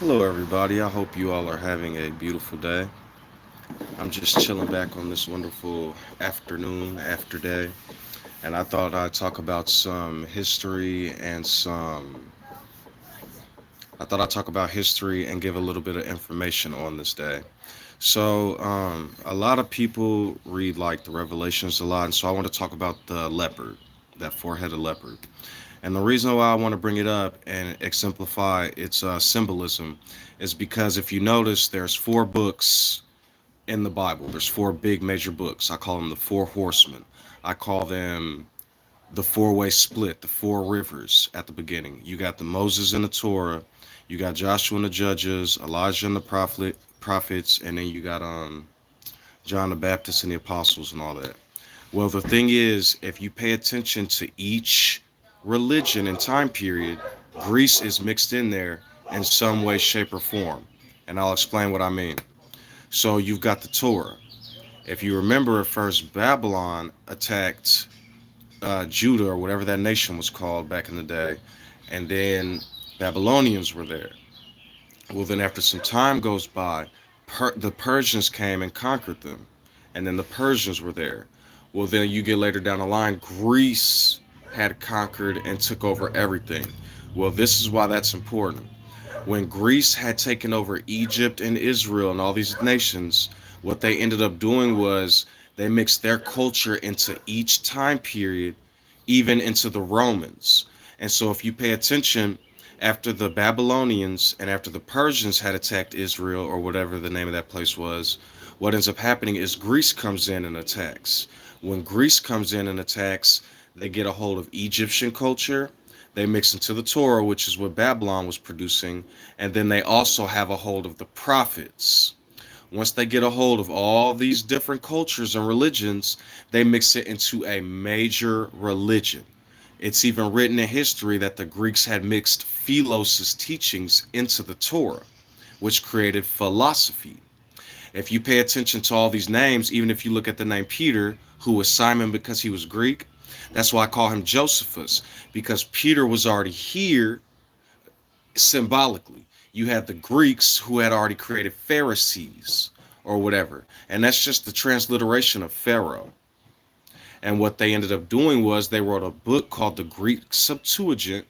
Hello, everybody. I hope you all are having a beautiful day. I'm just chilling back on this wonderful afternoon, after day, and I thought I'd talk about some history and some. I thought I'd talk about history and give a little bit of information on this day. A lot of people read like the Revelations a lot, and so I want to talk about the leopard, that four-headed leopard. And the reason why I want to bring it up and exemplify its symbolism is because if you notice, there's four books in the Bible. There's four big major books. I call them the four horsemen. I call them the four-way split, the four rivers at the beginning. You got the Moses and the Torah, you got Joshua and the Judges, Elijah and the prophets, and then you got John the Baptist and the apostles and all that. Well, the thing is, if you pay attention to each religion and time period, Greece is mixed in there in some way, shape, or form. And I'll explain what I mean. So you've got the Torah. If you remember at first, Babylon attacked Judah or whatever that nation was called back in the day, and then Babylonians were there. Well, then after some time goes by, the Persians came and conquered them, and then the Persians were there. Well, then you get later down the line, Greece had conquered and took over everything. Well, this is why that's important. When Greece had taken over Egypt and Israel and all these nations, what they ended up doing was they mixed their culture into each time period, even into the Romans. And so if you pay attention, after the Babylonians and after the Persians had attacked Israel or whatever the name of that place was, what ends up happening is Greece comes in and attacks. When Greece comes in and attacks, they get a hold of Egyptian culture. They mix into the Torah, which is what Babylon was producing, and then they also have a hold of the prophets. Once they get a hold of all these different cultures and religions, they mix it into a major religion. It's even written in history that the Greeks had mixed Philos' teachings into the Torah, which created philosophy. If you pay attention to all these names, even if you look at the name Peter, who was Simon because he was Greek, that's why I call him Josephus, because Peter was already here symbolically. You had the Greeks who had already created Pharisees or whatever, and that's just the transliteration of Pharaoh. And what they ended up doing was they wrote a book called the Greek Septuagint,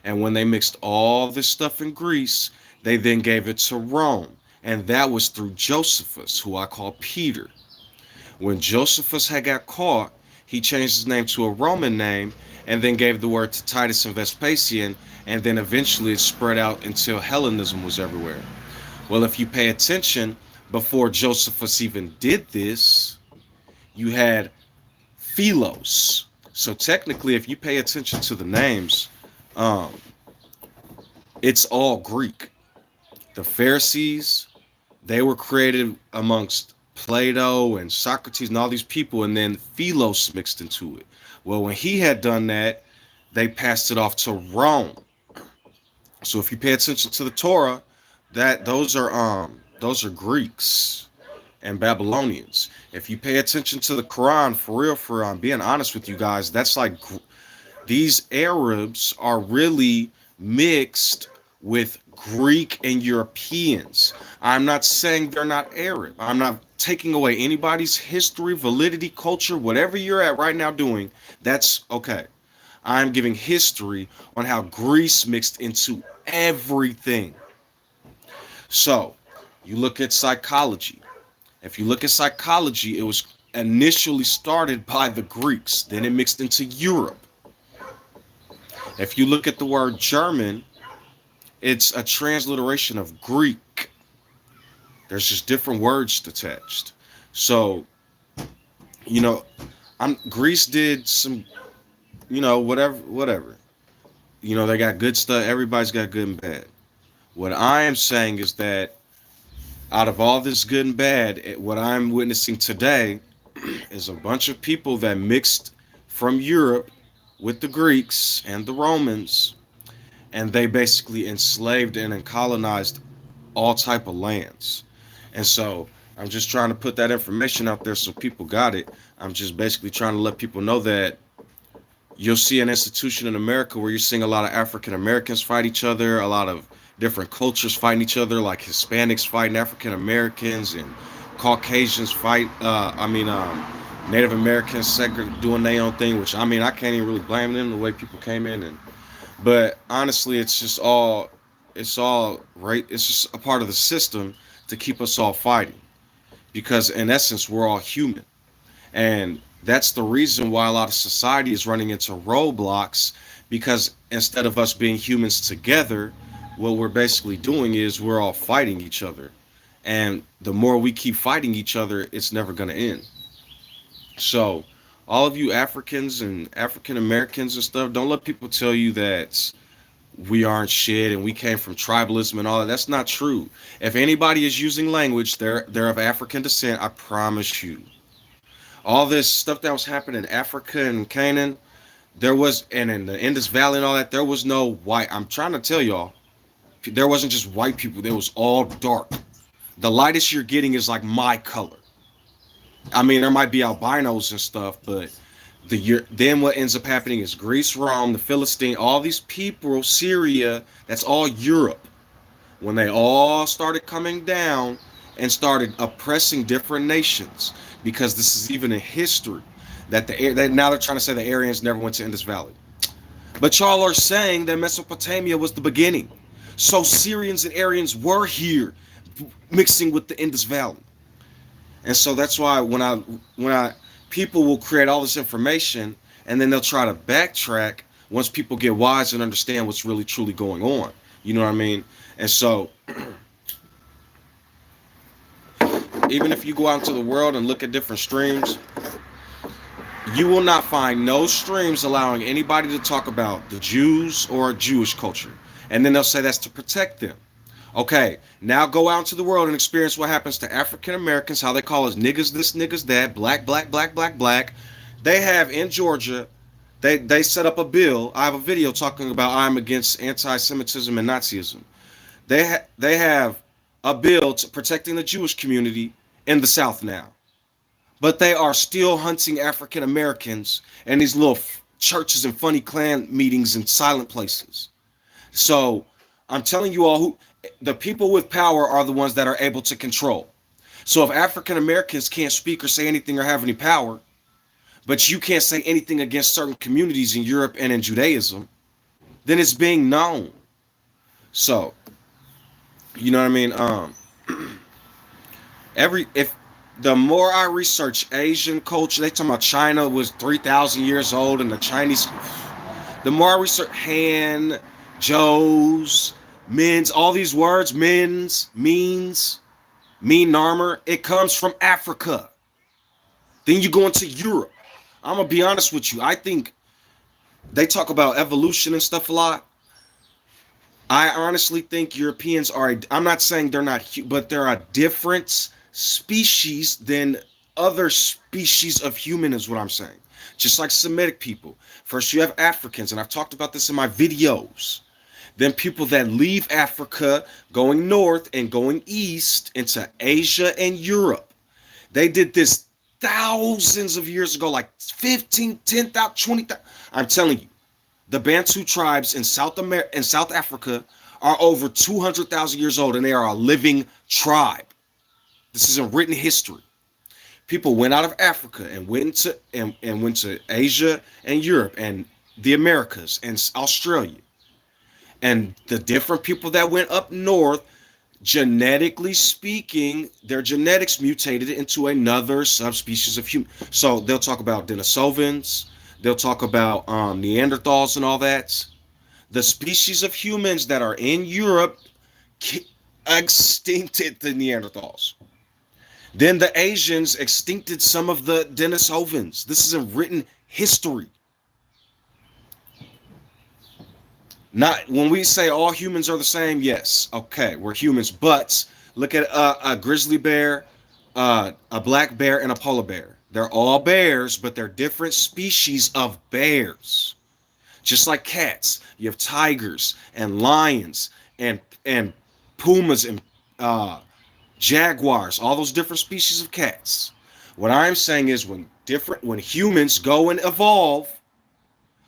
and when they mixed all this stuff in Greece, they then gave it to Rome, and that was through Josephus, who I call Peter. When Josephus had got caught, he changed his name to a Roman name and then gave the word to Titus and Vespasian, and then eventually it spread out until Hellenism was everywhere. Well, if you pay attention, before Josephus even did this, you had Philos. So technically, if you pay attention to the names, um, it's all Greek. The Pharisees, they were created amongst Plato and Socrates and all these people, and then Philos mixed into it. Well, when he had done that, they passed it off to Rome. So if you pay attention to the Torah, that those are Greeks and Babylonians. If you pay attention to the Quran, for real, I'm being honest with you guys, that's like these Arabs are really mixed with Greek and Europeans. I'm not saying they're not Arab. I'm not taking away anybody's history, validity, culture, whatever you're at right now doing. That's okay. I'm giving history on how Greece mixed into everything. So, you look at psychology. If you look at psychology, it was initially started by the Greeks, then it mixed into Europe. If you look at the word German, it's a transliteration of Greek. There's just different words attached. So, you know, Greece did some, whatever. They got good stuff. Everybody's got good and bad. What I am saying is that out of all this good and bad, what I'm witnessing today is a bunch of people that mixed from Europe with the Greeks and the Romans, and they basically enslaved and colonized all type of lands. And so I'm just trying to put that information out there so people got it. I'm just basically trying to let people know that you'll see an institution in America where you're seeing a lot of African Americans fight each other, a lot of different cultures fighting each other, like Hispanics fighting African Americans and Caucasians fight. Native Americans doing their own thing, which I mean I can't even really blame them the way people came in and. But honestly, it's all right. It's just a part of the system to keep us all fighting because in essence we're all human. And that's the reason why a lot of society is running into roadblocks because instead of us being humans together, what we're basically doing is we're all fighting each other. And the more we keep fighting each other, it's never going to end. So, all of you Africans and African Americans and stuff, don't let people tell you that we aren't shit and we came from tribalism and all that. That's not true. If anybody is using language, they're of African descent, I promise you. All this stuff that was happening in Africa and Canaan, there was, and in the Indus Valley and all that, there was no white. I'm trying to tell y'all, there wasn't just white people. There was all dark. The lightest you're getting is like my color. I mean, there might be albinos and stuff, but then what ends up happening is Greece, Rome, the Philistine, all these people, Syria, that's all Europe. When they all started coming down and started oppressing different nations, because this is even in history that now they're trying to say the Aryans never went to Indus Valley, but y'all are saying that Mesopotamia was the beginning, so Syrians and Aryans were here, mixing with the Indus Valley, and so that's why when I people will create all this information and then they'll try to backtrack once people get wise and understand what's really truly going on. You know what I mean? And so even if you go out into the world and look at different streams, you will not find no streams allowing anybody to talk about the Jews or Jewish culture. And then they'll say that's to protect them. Okay, now go out into the world and experience what happens to African Americans, how they call us niggas this, niggas that, black, black, black, black, black. They have in Georgia, they set up a bill. I have a video talking about I'm against anti-Semitism and Nazism. They have a bill to protecting the Jewish community in the South now. But they are still hunting African Americans in these little churches and funny Klan meetings and silent places. So I'm telling you all, who the people with power are the ones that are able to control. So if African Americans can't speak or say anything or have any power, but you can't say anything against certain communities in Europe and in Judaism, then it's being known. So, you know what I mean? If the more I research Asian culture, they talking about China was 3,000 years old and the Chinese. The more I research Han, Joes, men's, all these words, men's, means, mean armor, it comes from Africa. Then you go into Europe. I'm gonna be honest with you. I think they talk about evolution and stuff a lot. I honestly think Europeans are, I'm not saying they're not, but they're a different species than other species of human is what I'm saying. Just like Semitic people. First you have Africans, and I've talked about this in my videos. Then people that leave Africa going north and going east into Asia and Europe. They did this thousands of years ago, like 15, 10,000, 20,000. I'm telling you, the Bantu tribes in South Africa are over 200,000 years old, and they are a living tribe. This is in written history. People went out of Africa and went to Asia and Europe and the Americas and Australia. And the different people that went up north, genetically speaking, their genetics mutated into another subspecies of human. So they'll talk about Denisovans, they'll talk about Neanderthals and all that. The species of humans that are in Europe extincted the Neanderthals. Then the Asians extincted some of the Denisovans. This is in written history. Not when we say all humans are the same, yes, okay, we're humans, but look at a grizzly bear, a black bear, and a polar bear. They're all bears, but they're different species of bears. Just like cats, you have tigers and lions and pumas and jaguars, all those different species of cats. What I'm saying is when humans go and evolve,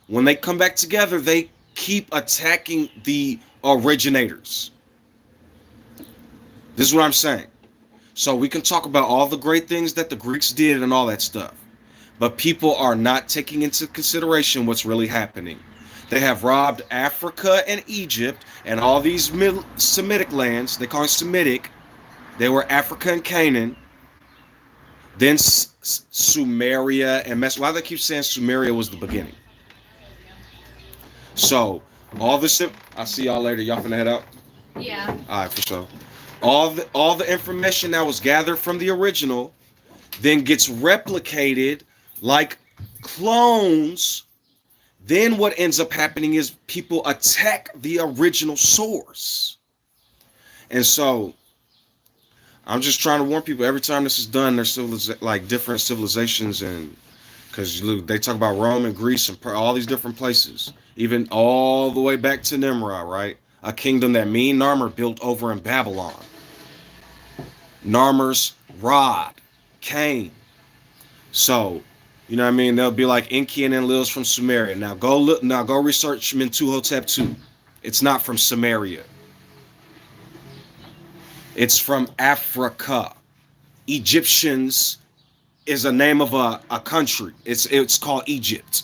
when they come back together, they keep attacking the originators. This is what I'm saying. So we can talk about all the great things that the Greeks did and all that stuff. But people are not taking into consideration what's really happening. They have robbed Africa and Egypt and all these Semitic lands. They call it Semitic. They were Africa and Canaan. Then Sumeria and Why do they keep saying Sumeria was the beginning? So all this. I'll see y'all later. Y'all finna head out. Yeah. All right, for sure. All the information that was gathered from the original then gets replicated like clones. Then what ends up happening is people attack the original source. And so I'm just trying to warn people every time this is done, there's like different civilizations, and because they talk about Rome and Greece and all these different places, even all the way back to Nimrod, right? A kingdom that me and Narmer built over in Babylon. Narmer's rod came. So, you know what I mean? They'll be like Enki and Enlil's from Sumeria. Now go look. Now go research Mentuhotep II. It's not from Samaria. It's from Africa. Egyptians is a name of a country. It's called Egypt.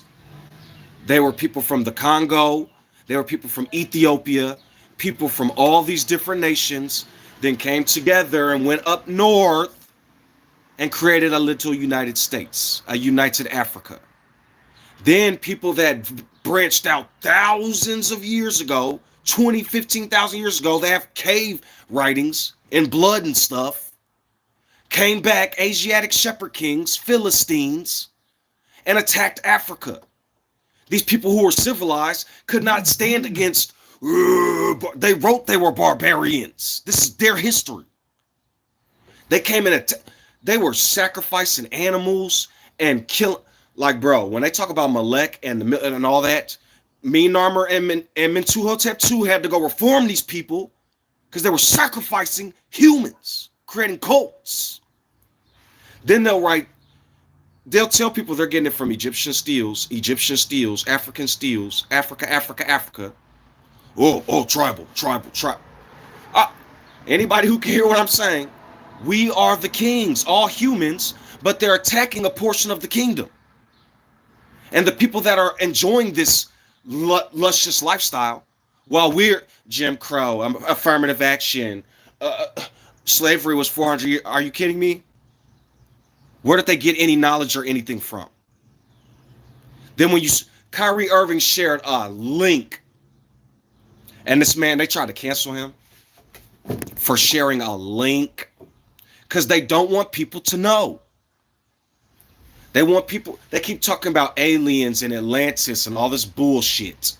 They were people from the Congo. They were people from Ethiopia. People from all these different nations then came together and went up north and created a little United States, a united Africa. Then people that branched out thousands of years ago, 20, 15,000 years ago, they have cave writings and blood and stuff, came back, Asiatic shepherd kings, Philistines, and attacked Africa. These people who were civilized could not stand against, they wrote they were barbarians. This is their history. They came in, they were sacrificing animals and killing. Like, bro, when they talk about Melech and all that, me, Narmer, and Mentuhotep II had to go reform these people because they were sacrificing humans, creating cults. Then they'll tell people they're getting it from Egyptian steels, African steels, Africa. Oh, tribal. Anybody who can hear what I'm saying, we are the kings, all humans, but they're attacking a portion of the kingdom. And the people that are enjoying this luscious lifestyle, while we're Jim Crow, affirmative action, slavery was 400 years. Are you kidding me? Where did they get any knowledge or anything from? Then when Kyrie Irving shared a link, and this man, they tried to cancel him for sharing a link because they don't want people to know. They keep talking about aliens and Atlantis and all this bullshit.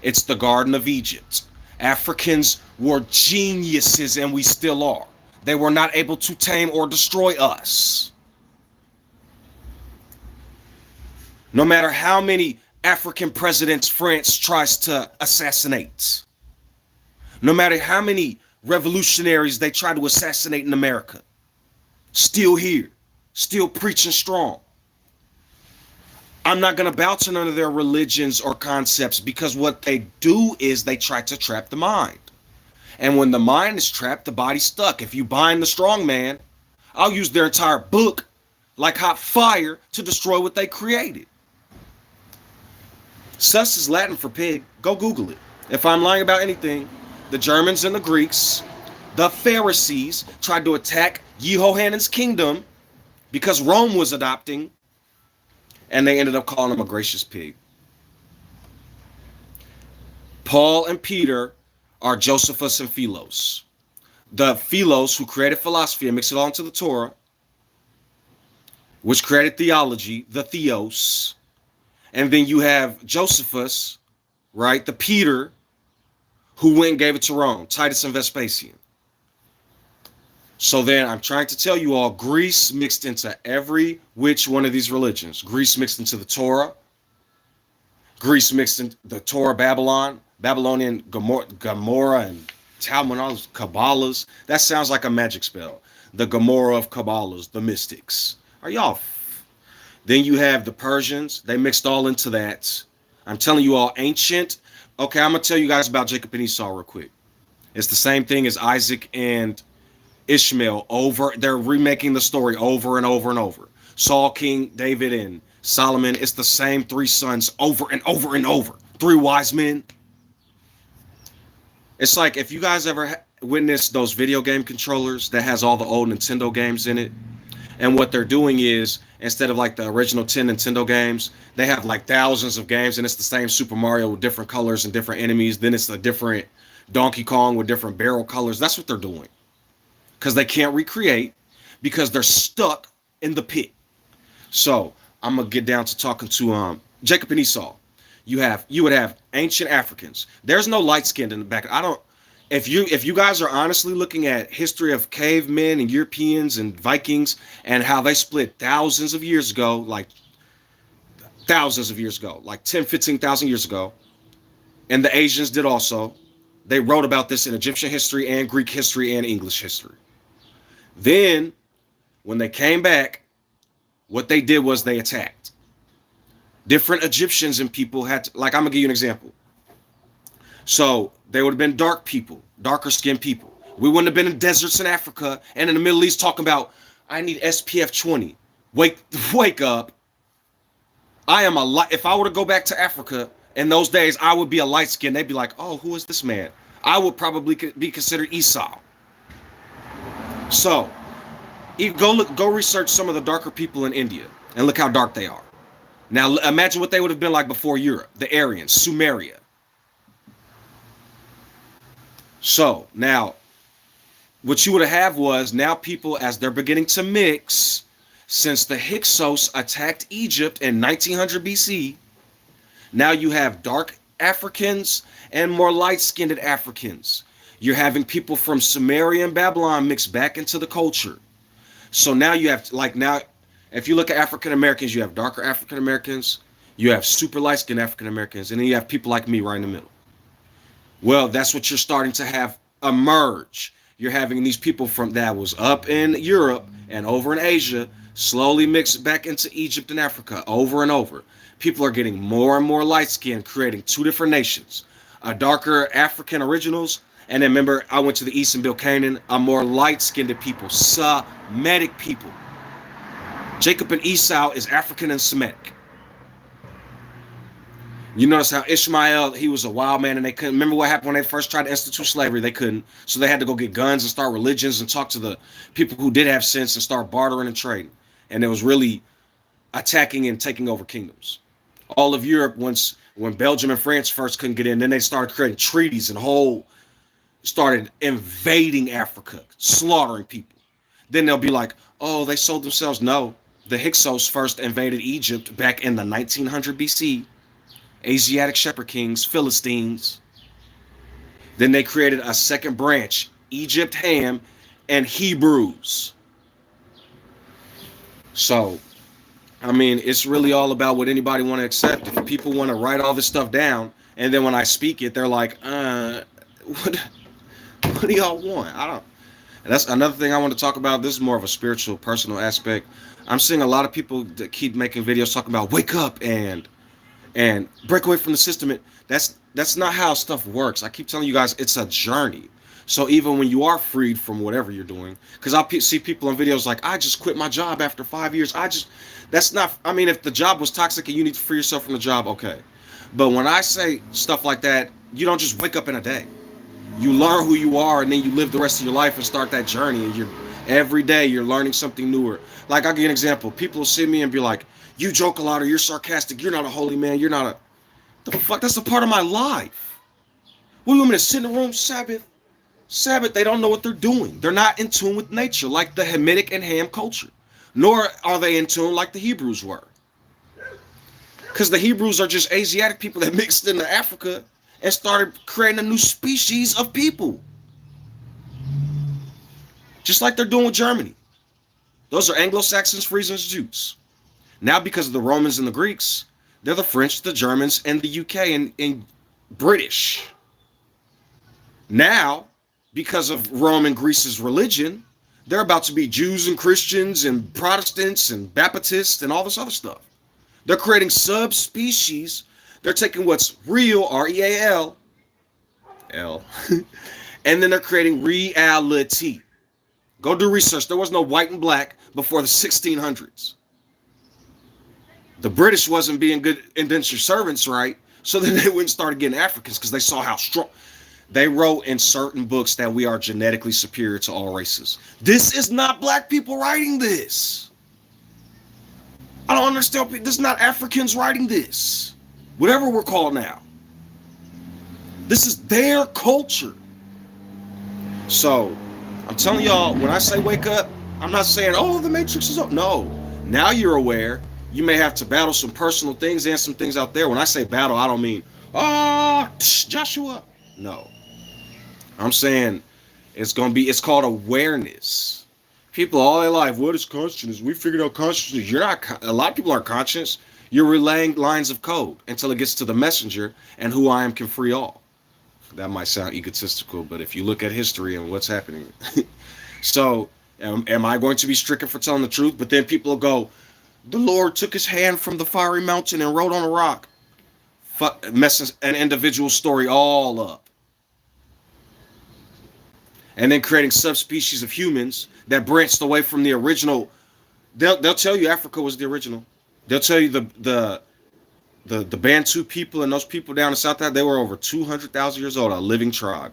It's the Garden of Egypt. Africans were geniuses, and we still are. They were not able to tame or destroy us. No matter how many African presidents France tries to assassinate. No matter how many revolutionaries they try to assassinate in America. Still here. Still preaching strong. I'm not going to bow to none of their religions or concepts because what they do is they try to trap the mind. And when the mind is trapped, the body's stuck. If you bind the strong man, I'll use their entire book like hot fire to destroy what they created. Sus is Latin for pig. Go Google it. If I'm lying about anything, the Germans and the Greeks, the Pharisees tried to attack Jehoiachin's kingdom because Rome was adopting, and they ended up calling him a gracious pig. Paul and Peter are Josephus and Philos. The Philos who created philosophy and mixed it all into the Torah, which created theology, the Theos. And then you have Josephus, right, the Peter, who went and gave it to Rome, Titus and Vespasian. So then I'm trying to tell you all, Greece mixed into every which one of these religions. Greece mixed into the Torah. Greece mixed into the Torah, Babylonian Gomorrah, and Talmud, all those Kabbalahs. That sounds like a magic spell. The Gomorrah of Kabbalahs, the mystics. Are y'all? Then you have the Persians. They mixed all into that. I'm telling you all, ancient. Okay, I'm going to tell you guys about Jacob and Esau real quick. It's the same thing as Isaac and Ishmael over. They're remaking the story over and over and over. Saul, King David, and Solomon. It's the same three sons over and over and over. Three wise men. It's like if you guys ever witnessed those video game controllers that has all the old Nintendo games in it, and what they're doing is instead of like the original 10 Nintendo games, they have like thousands of games, and it's the same Super Mario with different colors and different enemies. Then it's a different Donkey Kong with different barrel colors. That's what they're doing because they can't recreate because they're stuck in the pit. So I'm gonna get down to talking to Jacob and Esau. You would have ancient Africans. There's no light skinned in the back. I don't. If you guys are honestly looking at history of cavemen and Europeans and Vikings and how they split thousands of years ago, like 10, 15,000 years ago, and the Asians did also. They wrote about this in Egyptian history and Greek history and English history. Then, when they came back, what they did was they attacked. Different Egyptians and people had to, like, I'm gonna give you an example. So they would have been dark people, darker skinned people. We wouldn't have been in deserts in Africa and in the Middle East talking about, I need SPF 20. Wake up. I am a light. If I were to go back to Africa in those days, I would be a light skin. They'd be like, oh, who is this man? I would probably be considered Esau. So go research some of the darker people in India and look how dark they are. Now imagine what they would have been like before Europe, the Aryans, Sumeria. So now what you would have was now people as they're beginning to mix since the Hyksos attacked Egypt in 1900 BC. Now you have dark Africans and more light-skinned Africans. You're having people from Sumeria and Babylon mixed back into the culture. So now you have if you look at African Americans, you have darker African Americans, you have super light-skinned African Americans, and then you have people like me right in the middle. Well, that's what you're starting to have emerge. You're having these people from that was up in Europe and over in Asia, slowly mixed back into Egypt and Africa over and over. People are getting more and more light-skinned, creating two different nations. A darker African originals, and then remember, I went to the East and built Canaan, a more light-skinned people, Semitic people. Jacob and Esau is African and Semitic. You notice how Ishmael, he was a wild man and they couldn't. Remember what happened when they first tried to institute slavery? They couldn't. So they had to go get guns and start religions and talk to the people who did have sense and start bartering and trading. And it was really attacking and taking over kingdoms. All of Europe, when Belgium and France first couldn't get in, then they started creating treaties and started invading Africa, slaughtering people. Then they'll be like, oh, they sold themselves. No, the Hyksos first invaded Egypt back in the 1900 BC. Asiatic shepherd kings, Philistines. Then they created a second branch, Egypt, Ham, and Hebrews. So, I mean, it's really all about what anybody want to accept. If people want to write all this stuff down, and then when I speak it, they're like, what do y'all want? I don't. And that's another thing I want to talk about. This is more of a spiritual, personal aspect. I'm seeing a lot of people that keep making videos talking about wake up and break away from the system. That's not how stuff works. I keep telling you guys, it's a journey. So even when you are freed from whatever you're doing, because I see people on videos like, I just quit my job after 5 years. That's not, I mean, if the job was toxic and you need to free yourself from the job, okay. But when I say stuff like that, you don't just wake up in a day. You learn who you are and then you live the rest of your life and start that journey. And every day you're learning something newer. Like, I'll give you an example. People will see me and be like, you joke a lot or you're sarcastic. You're not a holy man. You're not the fuck? That's a part of my life. What do you want me to sit in the room Sabbath? They don't know what they're doing. They're not in tune with nature like the Hamitic and Ham culture. Nor are they in tune like the Hebrews were. Because the Hebrews are just Asiatic people that mixed into Africa and started creating a new species of people. Just like they're doing with Germany. Those are Anglo-Saxons, Frisians, Jews. Now, because of the Romans and the Greeks, they're the French, the Germans, and the UK and British. Now, because of Rome and Greece's religion, they're about to be Jews and Christians and Protestants and Baptists and all this other stuff. They're creating subspecies. They're taking what's real, R-E-A-L, and then they're creating reality. Go do research. There was no white and black before the 1600s. The British wasn't being good indentured servants, right? So then they went and started getting Africans because they saw how strong. They wrote in certain books that we are genetically superior to all races. This is not black people writing this. I don't understand. This is not Africans writing this. Whatever we're called now. This is their culture. So, I'm telling y'all, when I say wake up, I'm not saying, oh, the Matrix is up. No. Now you're aware. You may have to battle some personal things and some things out there. When I say battle, I don't mean, Joshua. No. I'm saying it's called awareness. People all their life, what is consciousness? We figured out consciousness. You're not, a lot of people aren't conscious. You're relaying lines of code until it gets to the messenger, and who I am can free all. That might sound egotistical, but if you look at history and what's happening. So, am I going to be stricken for telling the truth? But then people will go, the Lord took his hand from the fiery mountain and wrote on a rock. Messing an individual story all up. And then creating subspecies of humans that branched away from the original. They'll tell you Africa was the original. They'll tell you the Bantu people and those people down in South Africa, they were over 200,000 years old, a living tribe.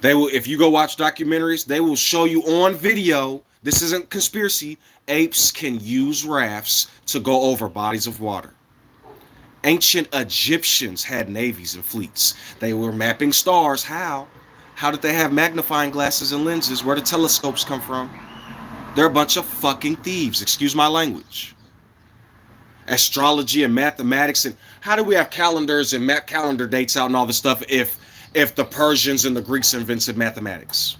They will, if you go watch documentaries, they will show you on video. This isn't conspiracy. Apes can use rafts to go over bodies of water. Ancient Egyptians had navies and fleets. They were mapping stars. How? How did they have magnifying glasses and lenses? Where did telescopes come from? They're a bunch of fucking thieves. Excuse my language. Astrology and mathematics, and how do we have calendars and map calendar dates out and all this stuff if the Persians and the Greeks invented mathematics?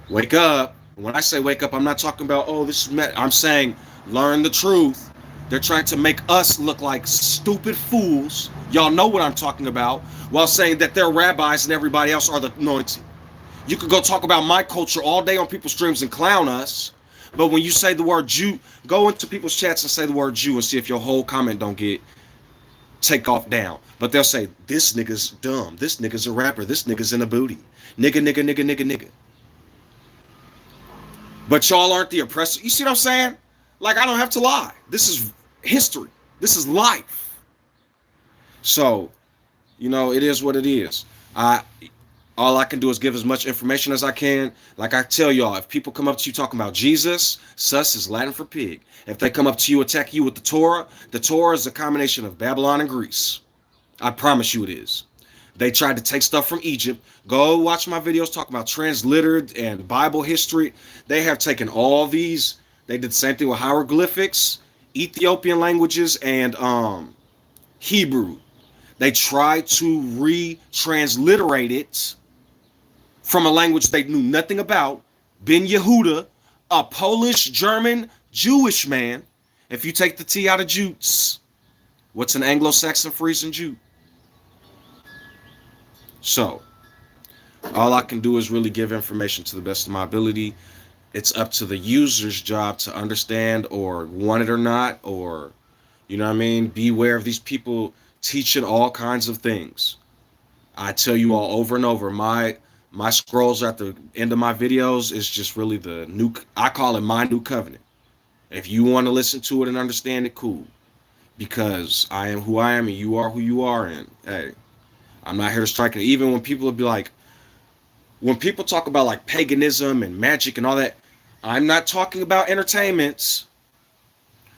Wake up. When I say wake up, I'm not talking about, oh, this is I'm saying learn the truth. They're trying to make us look like stupid fools. Y'all know what I'm talking about, while saying that their rabbis and everybody else are the anointed. You could go talk about my culture all day on people's streams and clown us, but when you say the word Jew, go into people's chats and say the word Jew and see if your whole comment don't get take off down. But they'll say, this nigga's dumb. This nigga's a rapper. This nigga's in a booty. Nigga, nigga, nigga, nigga, nigga. But y'all aren't the oppressor. You see what I'm saying? Like, I don't have to lie. This is history. This is life. So, it is what it is. All I can do is give as much information as I can. Like I tell y'all, if people come up to you talking about Jesus, sus is Latin for pig. If they come up to you, attack you with the Torah is a combination of Babylon and Greece. I promise you it is. They tried to take stuff from Egypt. Go watch my videos talking about transliterated and Bible history. They have taken all these. They did the same thing with hieroglyphics, Ethiopian languages, and Hebrew. They tried to retransliterate it from a language they knew nothing about. Ben Yehuda, a Polish, German, Jewish man. If you take the T out of Jutes, what's an Anglo-Saxon Frisian Jew? So, all I can do is really give information to the best of my ability. It's up to the user's job to understand or want it or not, or, beware of these people teaching all kinds of things. I tell you all over and over, my scrolls at the end of my videos is just really I call it my new covenant. If you want to listen to it and understand it, cool. Because I am who I am and you are who you are, and hey, I'm not here to strike it. Even when people be like, when people talk about like paganism and magic and all that, I'm not talking about entertainments.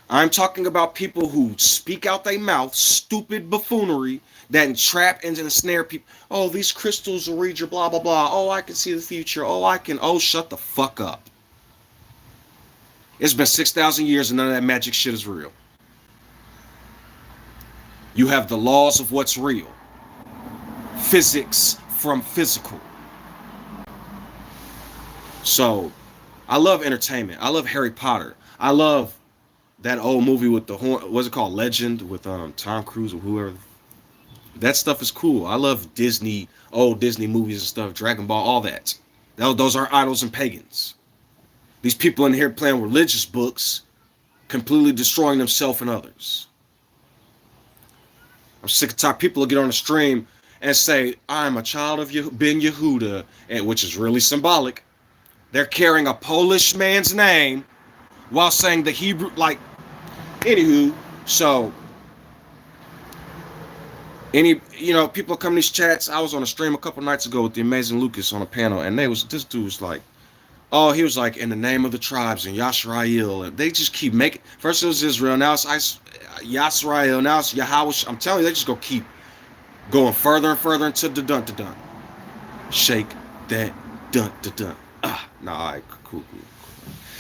I'm talking about people who speak out their mouth, stupid buffoonery that entrap and ensnare people. Oh, these crystals will read your blah, blah, blah. Oh, I can see the future. Oh, shut the fuck up. It's been 6,000 years and none of that magic shit is real. You have the laws of what's real. Physics from physical. So, I love entertainment. I love Harry Potter. I love that old movie with the horn. What's it called? Legend with Tom Cruise or whoever. That stuff is cool. I love old Disney movies and stuff. Dragon Ball, all that. Those are idols and pagans. These people in here playing religious books, completely destroying themselves and others. I'm sick and tired. People will get on the stream and say, I'm a child of Ben Yehuda, and which is really symbolic. They're carrying a Polish man's name while saying the Hebrew, like, anywho. So, people come to these chats. I was on a stream a couple nights ago with the amazing Lucas on a panel, and this dude was like, oh, he was like, in the name of the tribes and Yashrael, and they just keep making. First it was Israel, now it's Yashrael, now it's Yahweh. I'm telling you, they just go keep going further and further into the dun to dun. Shake that dun to dun. Nah, all right, cool.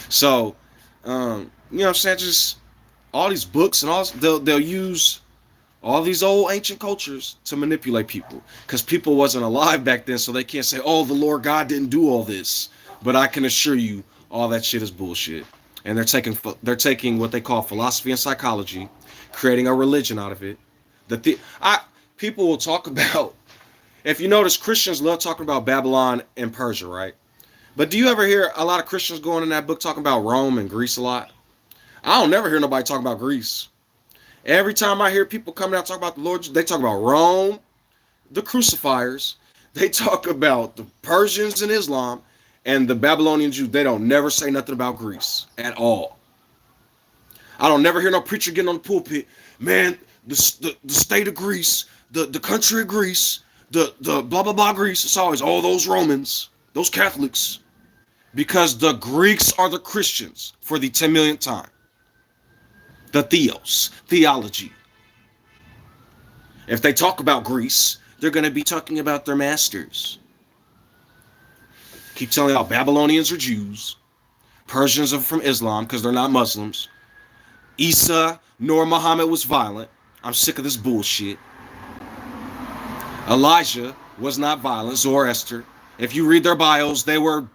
So, you know what I'm saying? Just all these books and all, they'll use all these old ancient cultures to manipulate people, because people wasn't alive back then, so they can't say, oh, the Lord God didn't do all this. But I can assure you, all that shit is bullshit. And they're taking what they call philosophy and psychology, creating a religion out of it. People will talk about, if you notice, Christians love talking about Babylon and Persia, right? But do you ever hear a lot of Christians going in that book talking about Rome and Greece a lot? I don't never hear nobody talk about Greece. Every time I hear people coming out talk about the Lord, they talk about Rome, the crucifiers. They talk about the Persians and Islam, and the Babylonian Jews. They don't never say nothing about Greece at all. I don't never hear no preacher getting on the pulpit, man, the state of Greece, the country of Greece, the blah blah blah Greece. It's always all those Romans, those Catholics, because the Greeks are the Christians for the 10 millionth time. The theology. If they talk about Greece, they're going to be talking about their masters. Keep telling y'all Babylonians are Jews, Persians are from Islam because they're not Muslims. Isa nor Muhammad was violent. I'm sick of this bullshit. Elijah was not violent. Zoroaster. If you read their bios, they were.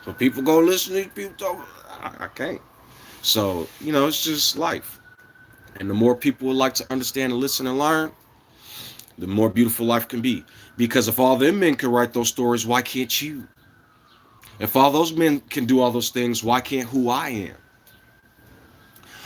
So people go listen to these people talk. I can't. So, it's just life. And the more people would like to understand and listen and learn, the more beautiful life can be. Because if all them men can write those stories, why can't you? If all those men can do all those things, why can't who I am?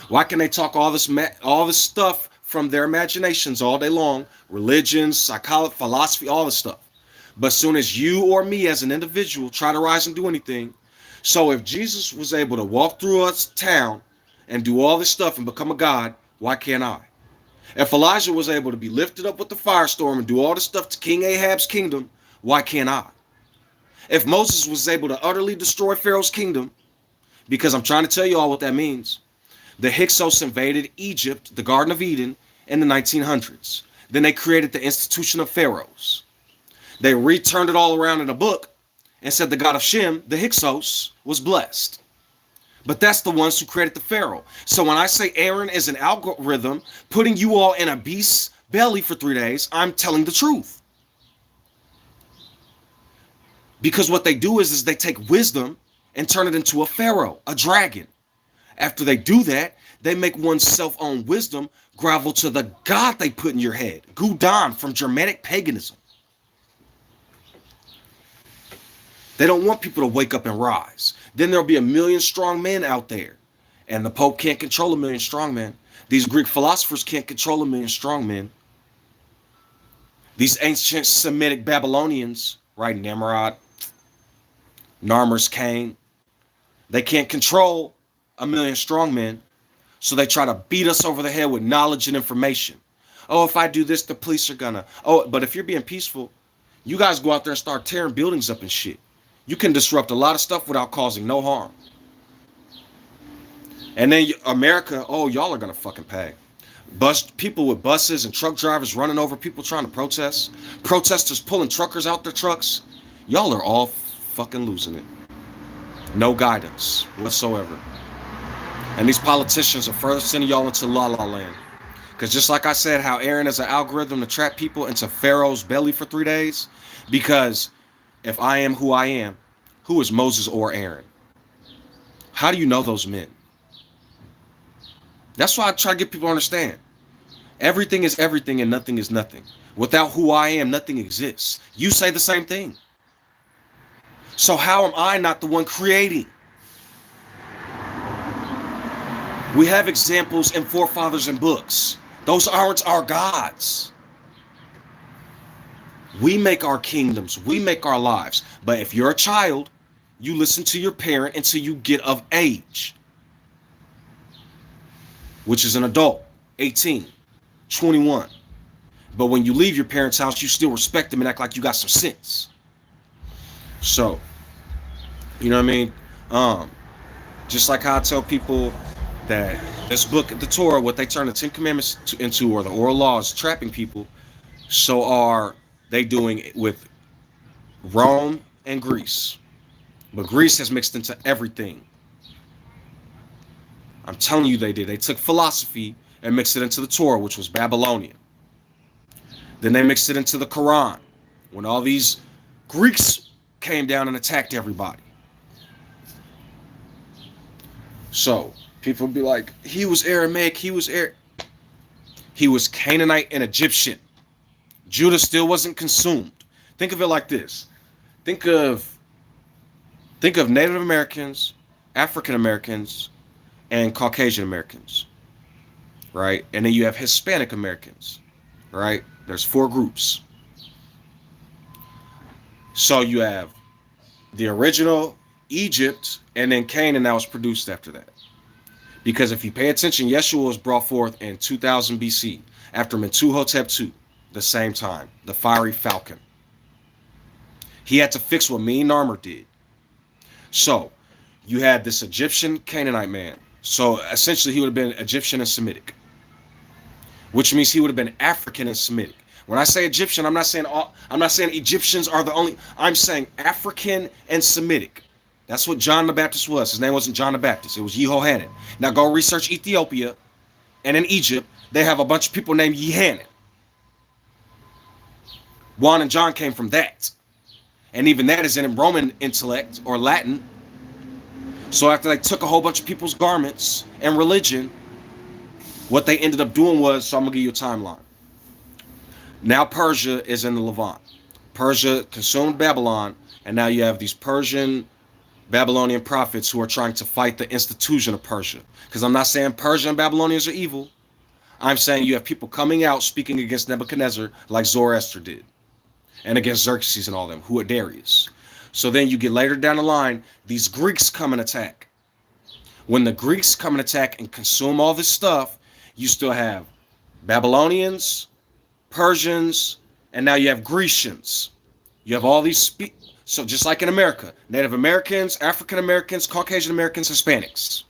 Why can they talk all this stuff from their imaginations all day long? Religion, psychology, philosophy, all this stuff. But as soon as you or me as an individual try to rise and do anything, so if Jesus was able to walk through a town and do all this stuff and become a god, why can't I? If Elijah was able to be lifted up with the firestorm and do all this stuff to King Ahab's kingdom, why can't I? If Moses was able to utterly destroy Pharaoh's kingdom, because I'm trying to tell you all what that means. The Hyksos invaded Egypt, the Garden of Eden, in the 1900s. Then they created the institution of pharaohs. They returned it all around in a book and said the god of Shem, the Hyksos, was blessed. But that's the ones who created the pharaoh. So when I say Aaron is an algorithm putting you all in a beast's belly for 3 days, I'm telling the truth. Because what they do is they take wisdom and turn it into a pharaoh, a dragon. After they do that, they make one's self-own wisdom grovel to the god they put in your head. Gudon from Germanic paganism. They don't want people to wake up and rise. Then there'll be a million strong men out there. And the Pope can't control a million strong men. These Greek philosophers can't control a million strong men. These ancient Semitic Babylonians, right? Nimrod, Narmer's Cain. They can't control a million strong men. So they try to beat us over the head with knowledge and information. Oh, if I do this, the police are gonna. Oh, but if you're being peaceful, you guys go out there and start tearing buildings up and shit. You can disrupt a lot of stuff without causing no harm. And then America, oh, y'all are going to fucking pay. People with buses and truck drivers running over people trying to protest. Protesters pulling truckers out their trucks. Y'all are all fucking losing it. No guidance whatsoever. And these politicians are further sending y'all into la la land. Because just like I said, how Aaron is an algorithm to trap people into Pharaoh's belly for 3 days. Because if I am who I am, who is Moses or Aaron? How do you know those men? That's why I try to get people to understand. Everything is everything and nothing is nothing. Without who I am, nothing exists. You say the same thing. So how am I not the one creating? We have examples in forefathers and books Those aren't our gods. We make our kingdoms, we make our lives. But if you're a child, you listen to your parent until you get of age, which is an adult, 18, 21. But when you leave your parents' house, you still respect them and act like you got some sense. So, you know what I mean? Just like how I tell people that this book, the Torah, what they turn the Ten Commandments into, or the oral laws, trapping people, so are they doing it with Rome and Greece. But Greece has mixed into everything. I'm telling you they did. They took philosophy and mixed it into the Torah, which was Babylonian. Then they mixed it into the Quran, when all these Greeks came down and attacked everybody. So people be like, he was Aramaic, he was Canaanite and Egyptian. Judah still wasn't consumed. Think of it like this. Think of Native Americans, African Americans, and Caucasian Americans, right? And then you have Hispanic Americans, right? There's 4 groups. So you have the original Egypt and then Canaan that was produced after that. Because if you pay attention, Yeshua was brought forth in 2000 BC after Mentuhotep II, the same time, the fiery falcon. He had to fix what Mean Armor did. So you had this Egyptian Canaanite man. So essentially he would have been Egyptian and Semitic, which means he would have been African and Semitic. When I say Egyptian, I'm not saying Egyptians are the only. I'm saying African and Semitic. That's what John the Baptist was. His name wasn't John the Baptist. It was Yehohanan. Now go research Ethiopia, and in Egypt they have a bunch of people named Yehanan. Juan and John came from that, and even that is in Roman intellect or Latin. So after they took a whole bunch of people's garments and religion, what they ended up doing was, so I'm going to give you a timeline. Now Persia is in the Levant. Persia consumed Babylon, and now you have these Persian Babylonian prophets who are trying to fight the institution of Persia. Because I'm not saying Persia and Babylonians are evil. I'm saying you have people coming out speaking against Nebuchadnezzar like Zoroaster did, and against Xerxes and all them, who are Darius. So then you get later down the line, these Greeks come and attack. When the Greeks come and attack and consume all this stuff, you still have Babylonians, Persians, and now you have Grecians. You have all these so just like in America, Native Americans, African Americans, Caucasian Americans, Hispanics.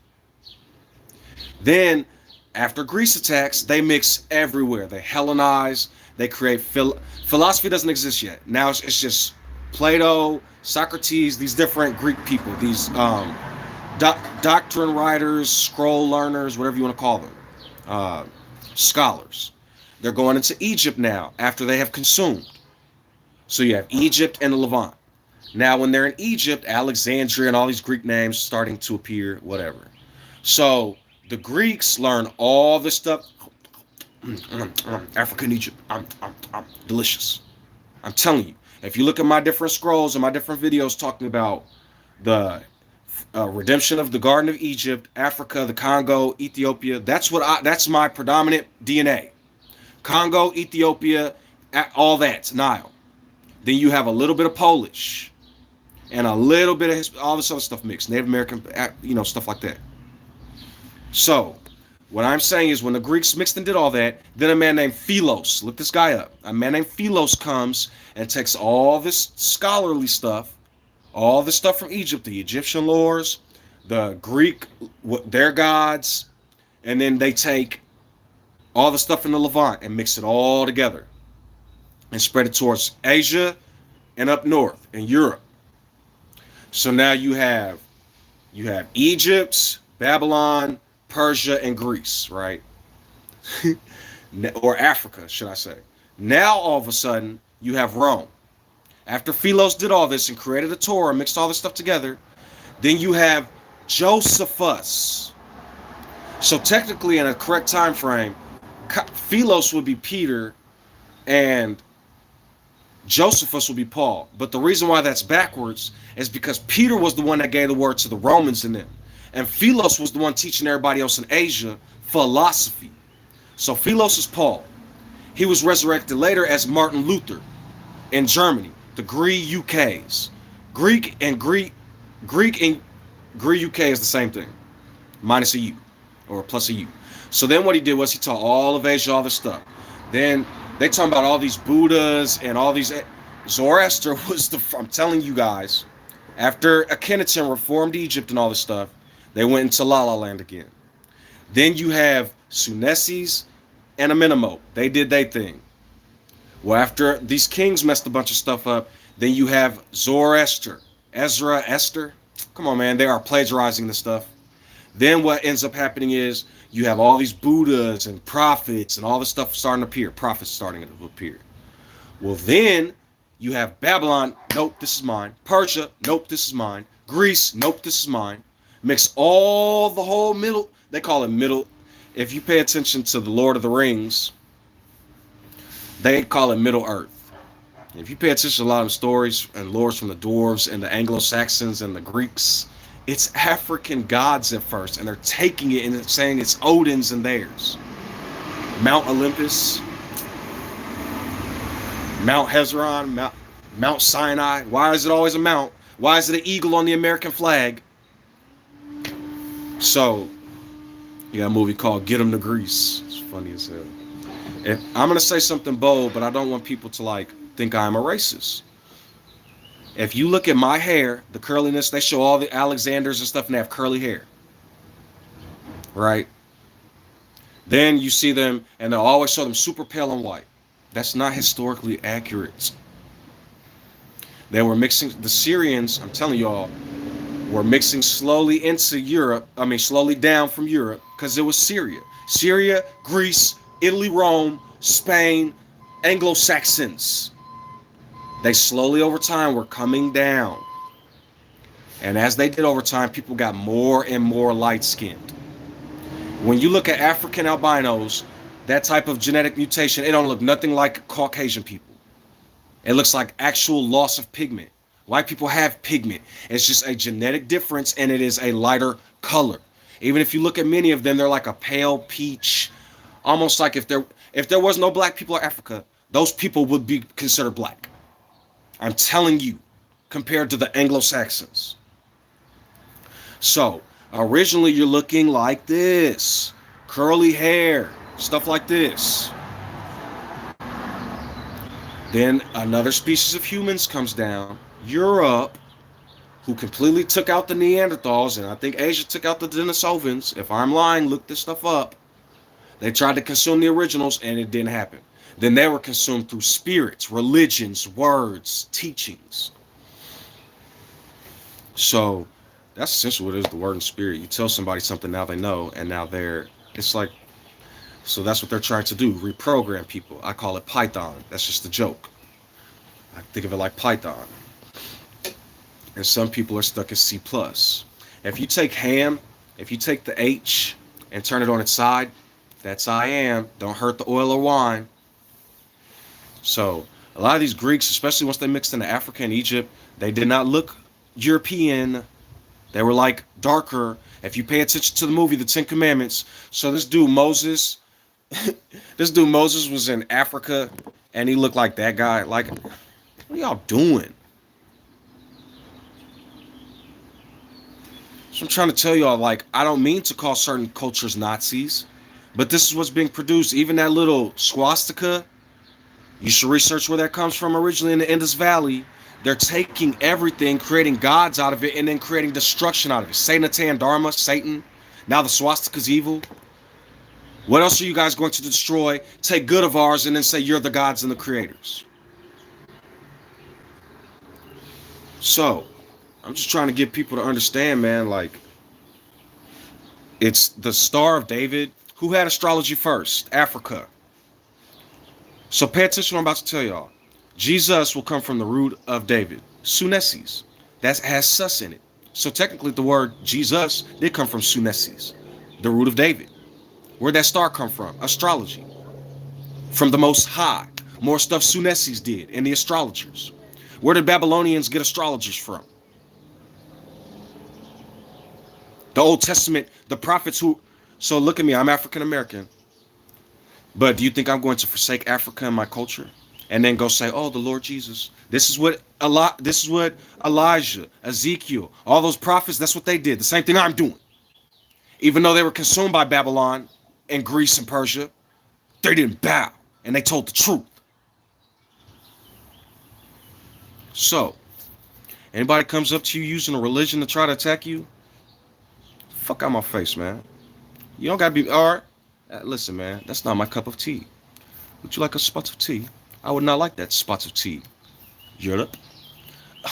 Then after Greece attacks, they mix everywhere. They Hellenize, they create philosophy doesn't exist yet. Now it's just Plato, Socrates, these different Greek people, these doctrine writers, scroll learners, whatever you want to call them, scholars. They're going into Egypt now after they have consumed. So you have Egypt and the Levant. Now when they're in Egypt, Alexandria and all these Greek names starting to appear, whatever. So the Greeks learn all this stuff. African Egypt, delicious. I'm telling you. If you look at my different scrolls and my different videos talking about the redemption of the Garden of Egypt, Africa, the Congo, Ethiopia, that's my predominant DNA. Congo, Ethiopia, all that, Nile. Then you have a little bit of Polish and a little bit of all this other stuff mixed, Native American, stuff like that. So what I'm saying is when the Greeks mixed and did all that, then a man named Philos, look this guy up, a man named Philos comes and takes all this scholarly stuff, all the stuff from Egypt, the Egyptian lores, the Greek, their gods, and then they take all the stuff in the Levant and mix it all together and spread it towards Asia and up north in Europe. So now you have Egypt, Babylon, Persia, and Greece, right? Or Africa, should I say. Now all of a sudden you have Rome. After Philos did all this and created a Torah, mixed all this stuff together, then you have Josephus. So technically in a correct time frame, Philos would be Peter and Josephus would be Paul. But the reason why that's backwards is because Peter was the one that gave the word to the Romans and them. And Philos was the one teaching everybody else in Asia philosophy. So Philos is Paul. He was resurrected later as Martin Luther in Germany, the Greek UKs. Greek and Greek UK is the same thing, minus a U or plus a U. So then what he did was he taught all of Asia all this stuff. Then they talking about all these Buddhas and all these. Zoroaster was the. I'm telling you guys, after Akhenaten reformed Egypt and all this stuff, they went into La La Land again. Then you have Sunesis and Amenemot. They did their thing. Well, after these kings messed a bunch of stuff up, then you have Zoroaster, Ezra, Esther. Come on, man, they are plagiarizing the stuff. Then what ends up happening is you have all these Buddhas and prophets and all this stuff starting to appear. Prophets starting to appear. Well, then you have Babylon. Nope, this is mine. Persia. Nope, this is mine. Greece. Nope, this is mine. Mix all the whole middle. They call it middle. If you pay attention to the Lord of the Rings, they call it Middle Earth. If you pay attention to a lot of stories and lores from the dwarves and the Anglo-Saxons and the Greeks, it's African gods at first, and they're taking it and saying it's Odin's and theirs. Mount Olympus, Mount Hezron, Mount Sinai. Why is it always a mount? Why is it an eagle on the American flag? So, you got a movie called Get 'Em to Greece. It's funny as hell. I'm gonna say something bold, but I don't want people to like think I'm a racist. If you look at my hair, the curliness, they show all the Alexanders and stuff and they have curly hair. Right? Then you see them and they'll always show them super pale and white. That's not historically accurate. They were mixing, the Syrians, I'm telling y'all, were mixing slowly into Europe. I mean, slowly down from Europe because it was Syria. Syria, Greece, Italy, Rome, Spain, Anglo-Saxons. They slowly over time were coming down. And as they did over time, people got more and more light-skinned. When you look at African albinos, that type of genetic mutation, it don't look nothing like Caucasian people. It looks like actual loss of pigment. White people have pigment. It's just a genetic difference and it is a lighter color. Even if you look at many of them, they're like a pale peach. Almost like if there was no black people in Africa, those people would be considered black. I'm telling you, compared to the Anglo-Saxons. So, originally you're looking like this. Curly hair, stuff like this. Then another species of humans comes down, Europe, who completely took out the Neanderthals, and I think Asia took out the Denisovans. If I'm lying, look this stuff up. They tried to consume the originals, and it didn't happen. Then they were consumed through spirits, religions, words, teachings. So that's essentially what it is, the word and spirit. You tell somebody something, now they know, and now it's like, so that's what they're trying to do, reprogram people. I call it Python. That's just a joke. I think of it like Python. And some people are stuck at C+. If you take ham, if you take the H and turn it on its side, that's I am. Don't hurt the oil or wine. So a lot of these Greeks, especially once they mixed into Africa and Egypt, they did not look European. They were like darker. If you pay attention to the movie, The Ten Commandments. So this dude Moses was in Africa and he looked like that guy. Like, what are y'all doing? So I'm trying to tell y'all, like, I don't mean to call certain cultures Nazis, but this is what's being produced. Even that little swastika, you should research where that comes from originally in the Indus Valley. They're taking everything, creating gods out of it, and then creating destruction out of it. Sanatan, Dharma, Satan. Now the swastika's evil. What else are you guys going to destroy? Take good of ours and then say you're the gods and the creators. So, I'm just trying to get people to understand, man, like, it's the Star of David. Who had astrology first? Africa. So pay attention to what I'm about to tell y'all. Jesus will come from the root of David. Sunesis. That has sus in it. So technically the word Jesus did come from Sunesis, the root of David. Where'd that star come from? Astrology. From the Most High. More stuff Sunesis did and the astrologers. Where did Babylonians get astrologers from? The Old Testament, the prophets who... So look at me, I'm African American. But do you think I'm going to forsake Africa and my culture and then go say, "Oh, the Lord Jesus. This is what Elijah, Ezekiel, all those prophets, that's what they did. The same thing I'm doing." Even though they were consumed by Babylon and Greece and Persia, they didn't bow and they told the truth. So, anybody comes up to you using a religion to try to attack you, fuck out my face, man. You don't gotta be, all right. Listen, man, that's not my cup of tea. Would you like a spot of tea? I would not like that spot of tea. Europe?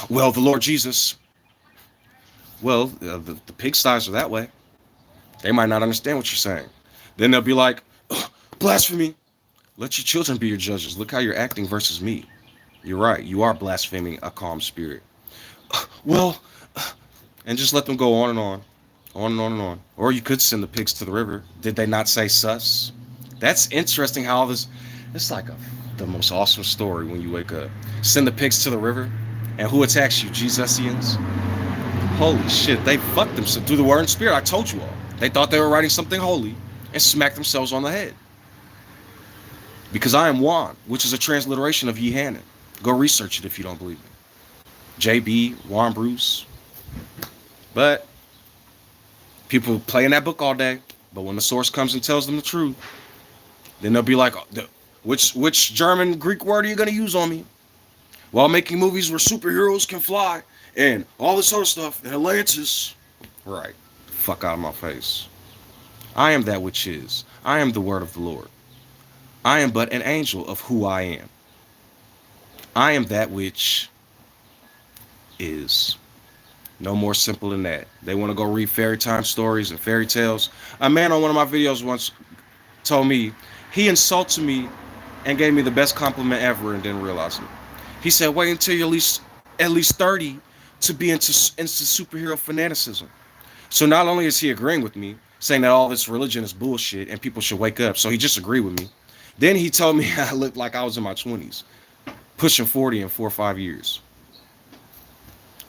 Well, the Lord Jesus. Well, the pigsties are that way. They might not understand what you're saying. Then they'll be like, blasphemy. Let your children be your judges. Look how you're acting versus me. You're right. You are blaspheming a calm spirit. Well, and just let them go on and on. On and on and on. Or you could send the pigs to the river. Did they not say sus? That's interesting how all this, it's like the most awesome story when you wake up. Send the pigs to the river. And who attacks you? Jesusians? Holy shit, they fucked themselves through the word and spirit. I told you all. They thought they were writing something holy and smacked themselves on the head. Because I am Juan, which is a transliteration of Yehanan. Go research it if you don't believe me. JB, Juan Bruce. But people play in that book all day. But when the source comes and tells them the truth, then they'll be like, which German Greek word are you going to use on me? While making movies where superheroes can fly and all this other stuff, and Atlantis. Right. Fuck out of my face. I am that which is. I am the word of the Lord. I am but an angel of who I am. I am that which is. No more simple than that. They want to go read fairy time stories and fairy tales. A man on one of my videos once told me he insulted me and gave me the best compliment ever and didn't realize it. He said, wait until you're at least 30 to be into superhero fanaticism. So not only is he agreeing with me, saying that all this religion is bullshit and people should wake up, so he just agreed with me. Then he told me I looked like I was in my 20s, pushing 40 in 4 or 5 years.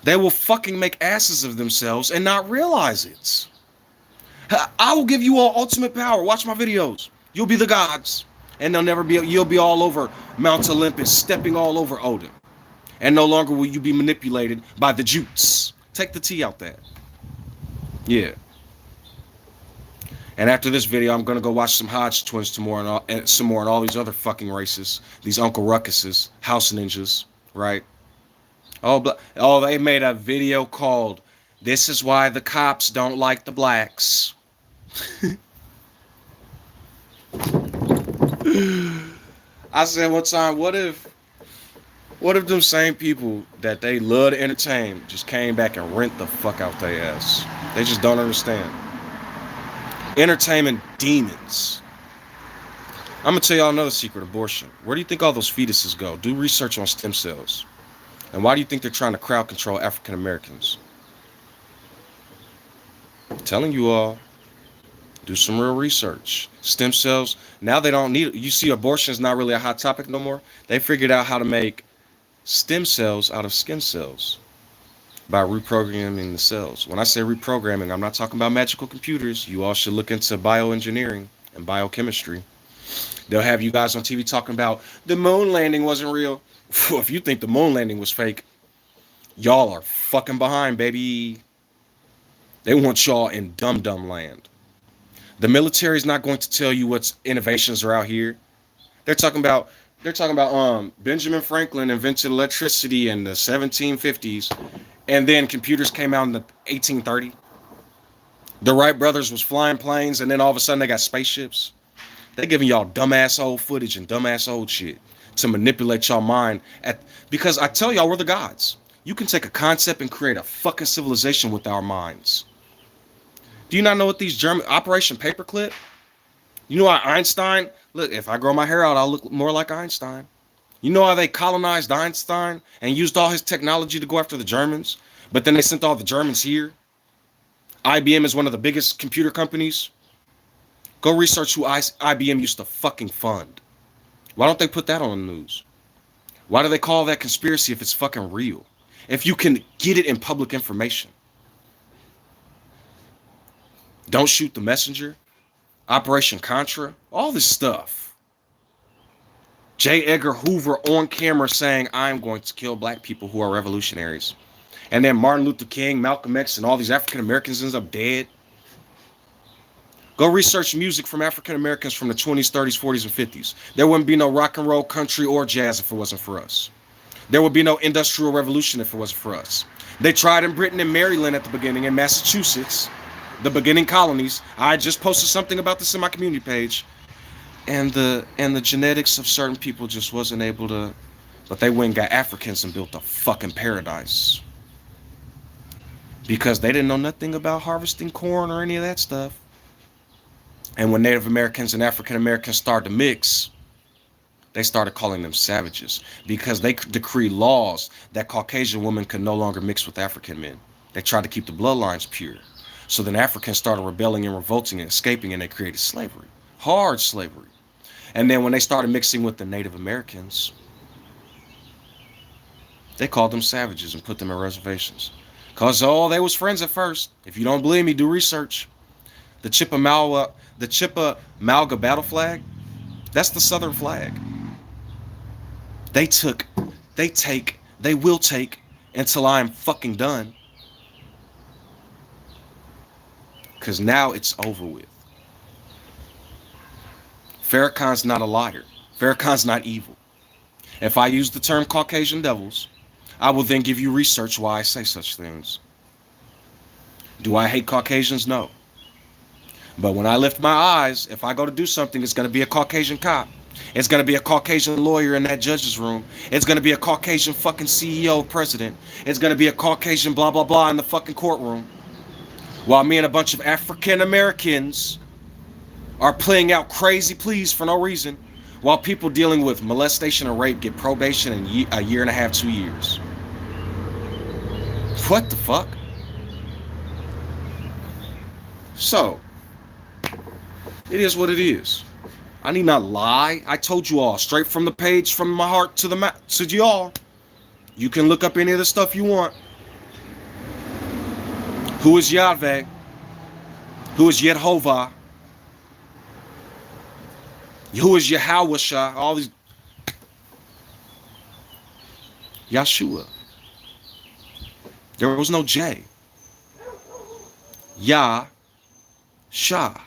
They will fucking make asses of themselves and not realize it. I will give you all ultimate power. Watch my videos. You'll be the gods. And you'll be all over Mount Olympus, stepping all over Odin. And no longer will you be manipulated by the Jutes. Take the T out there. Yeah. And after this video, I'm gonna go watch some Hodge twins tomorrow and some more and all these other fucking races, these Uncle Ruckuses, House Ninjas, right? Oh, they made a video called "This is Why the Cops Don't Like the Blacks." I said one time, what if them same people that they love to entertain just came back and rent the fuck out their ass? They just don't understand. Entertainment demons. I'm gonna tell y'all another secret: abortion. Where do you think all those fetuses go? Do research on stem cells. And why do you think they're trying to crowd control African Americans? I'm telling you all, do some real research. Stem cells, now they don't need it. You see, abortion is not really a hot topic no more. They figured out how to make stem cells out of skin cells by reprogramming the cells. When I say reprogramming, I'm not talking about magical computers. You all should look into bioengineering and biochemistry. They'll have you guys on TV talking about the moon landing wasn't real. If you think the moon landing was fake, y'all are fucking behind, baby. They want y'all in dum-dum land. The military is not going to tell you what innovations are out here. They're talking about Benjamin Franklin invented electricity in the 1750s, and then computers came out in the 1830s. The Wright brothers was flying planes, and then all of a sudden they got spaceships. They're giving y'all dumbass old footage and dumbass old shit to manipulate y'all mind because I tell y'all we're the gods. You can take a concept and create a fucking civilization with our minds. Do you not know what these German Operation Paperclip? You know how Einstein, look, if I grow my hair out, I'll look more like Einstein. You know how they colonized Einstein and used all his technology to go after the Germans, but then they sent all the Germans here? IBM is one of the biggest computer companies. Go research who IBM used to fucking fund. Why don't they put that on the news? Why do they call that conspiracy if it's fucking real? If you can get it in public information. Don't shoot the messenger. Operation Contra. All this stuff. J. Edgar Hoover on camera saying, I'm going to kill black people who are revolutionaries. And then Martin Luther King, Malcolm X, and all these African Americans ends up dead. Go research music from African Americans from the 20s, 30s, 40s, and 50s. There wouldn't be no rock and roll, country, or jazz if it wasn't for us. There would be no industrial revolution if it wasn't for us. They tried in Britain and Maryland at the beginning, in Massachusetts, the beginning colonies. I just posted something about this in my community page. And the genetics of certain people just wasn't able to, but they went and got Africans and built a fucking paradise. Because they didn't know nothing about harvesting corn or any of that stuff. And when Native Americans and African Americans started to mix, they started calling them savages because they decreed laws that Caucasian women could no longer mix with African men. They tried to keep the bloodlines pure. So then Africans started rebelling and revolting and escaping, and they created slavery, hard slavery. And then when they started mixing with the Native Americans, they called them savages and put them in reservations. Because, they was friends at first. If you don't believe me, do research. The Chippewa battle flag, that's the Southern flag. They will take until I'm fucking done. Because now it's over with. Farrakhan's not a liar. Farrakhan's not evil. If I use the term Caucasian devils, I will then give you research why I say such things. Do I hate Caucasians? No. But when I lift my eyes, if I go to do something, it's going to be a Caucasian cop. It's going to be a Caucasian lawyer in that judge's room. It's going to be a Caucasian fucking CEO, president. It's going to be a Caucasian blah, blah, blah in the fucking courtroom. While me and a bunch of African Americans are playing out crazy pleas for no reason, while people dealing with molestation and rape get probation in a year and a half, 2 years. What the fuck? So, it is what it is. I need not lie. I told you all, straight from the page, from my heart to to y'all. You can look up any of the stuff you want. Who is Yahweh? Who is Yehovah? Who is Yahweh? All these. Yeshua. There was no J. Yah. Shah.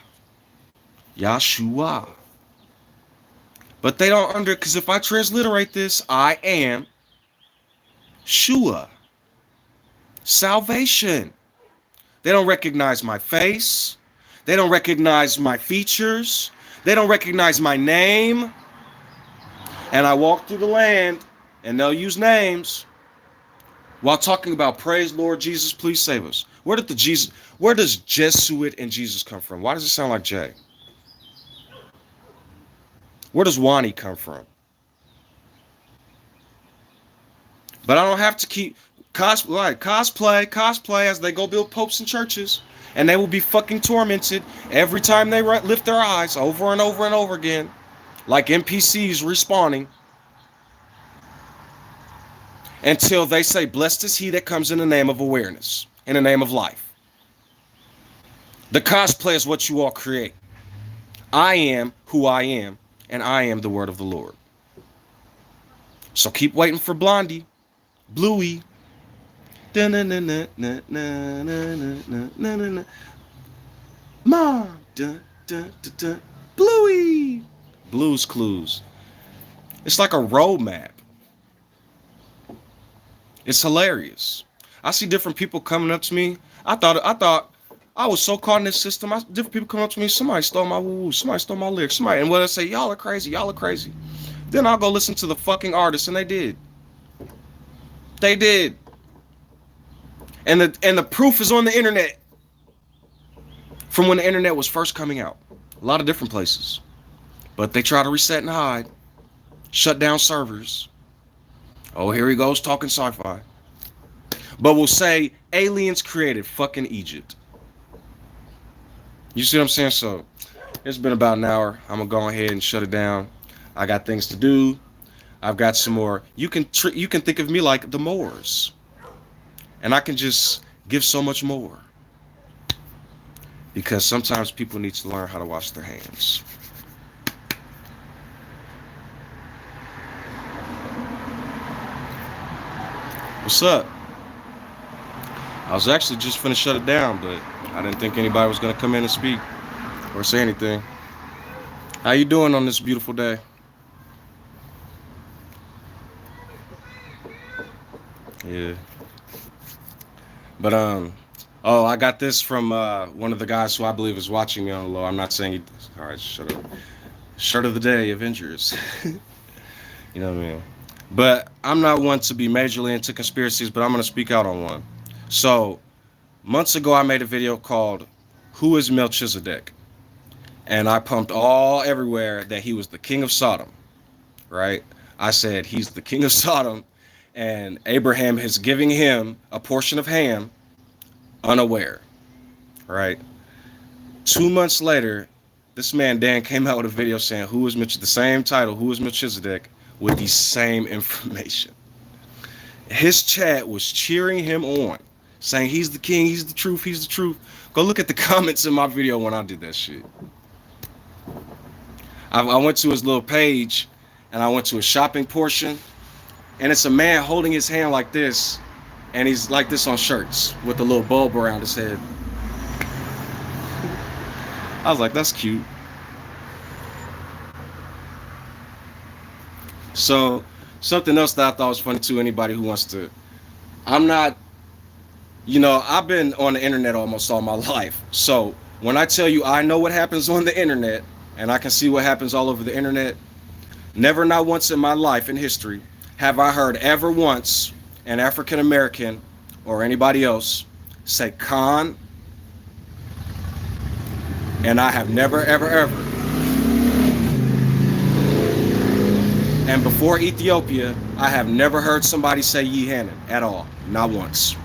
Yeshua. But they don't because if I transliterate this, I am Shua. Salvation. They don't recognize my face. They don't recognize my features. They don't recognize my name. And I walk through the land and they'll use names while talking about praise Lord Jesus, please save us. Where does Jesuit and Jesus come from? Why does it sound like J? Where does Wani come from? But I don't have to keep cosplay as they go build popes and churches. And they will be fucking tormented every time they lift their eyes over and over and over again. Like NPCs respawning. Until they say, blessed is he that comes in the name of awareness. In the name of life. The cosplay is what you all create. I am who I am. And I am the word of the Lord. So keep waiting for Blondie. Bluey. Mom. Bluey. Blue's Clues. It's like a roadmap. It's hilarious. I see different people coming up to me. I thought I was so caught in this system. Different people come up to me. Somebody stole my woo. Somebody stole my lyrics. And when I say, y'all are crazy. Y'all are crazy. Then I'll go listen to the fucking artist. And they did. They did. And the proof is on the internet. From when the internet was first coming out. A lot of different places. But they try to reset and hide. Shut down servers. Oh, here he goes talking sci-fi. But we'll say aliens created fucking Egypt. You see what I'm saying? So it's been about an hour. I'm gonna go ahead and shut it down. I got things to do. I've got some more. You can think of me like the Moors, and I can just give so much more. Because sometimes people need to learn how to wash their hands. What's up? I was actually just finna shut it down, but I didn't think anybody was gonna come in and speak or say anything. How you doing on this beautiful day? Yeah. But oh, I got this from one of the guys who I believe is watching me on the low. I'm not saying he. All right, shut up. Shirt of the day, Avengers. You know what I mean? But I'm not one to be majorly into conspiracies, but I'm gonna speak out on one. So months ago, I made a video called "Who is Melchizedek?" and I pumped all everywhere that he was the king of Sodom. Right? I said he's the king of Sodom, and Abraham is giving him a portion of Ham unaware. Right? 2 months later, this man Dan came out with a video saying who is Mitch, the same title, who is Melchizedek, with the same information. His chat was cheering him on, saying he's the king, he's the truth, he's the truth. Go look at the comments in my video when I did that shit. I went to his little page and I went to a shopping portion, and it's a man holding his hand like this, and he's like this on shirts with a little bulb around his head. I was like, that's cute. So something else that I thought was funny too. Anybody who wants to, I'm not, I've been on the internet almost all my life. So when I tell you I know what happens on the internet and I can see what happens all over the internet, never not once in my life in history have I heard ever once an African American or anybody else say Khan, and I have never ever ever. And before Ethiopia, I have never heard somebody say Yehanan at all. Not once.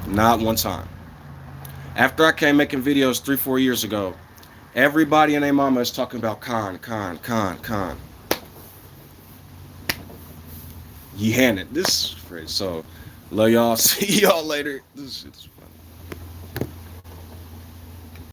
Not one time. After I came making videos 3-4 years ago, everybody and their mama is talking about Khan, Khan, Khan, Khan. Yehanan. This is crazy. So, love y'all. See y'all later. This shit's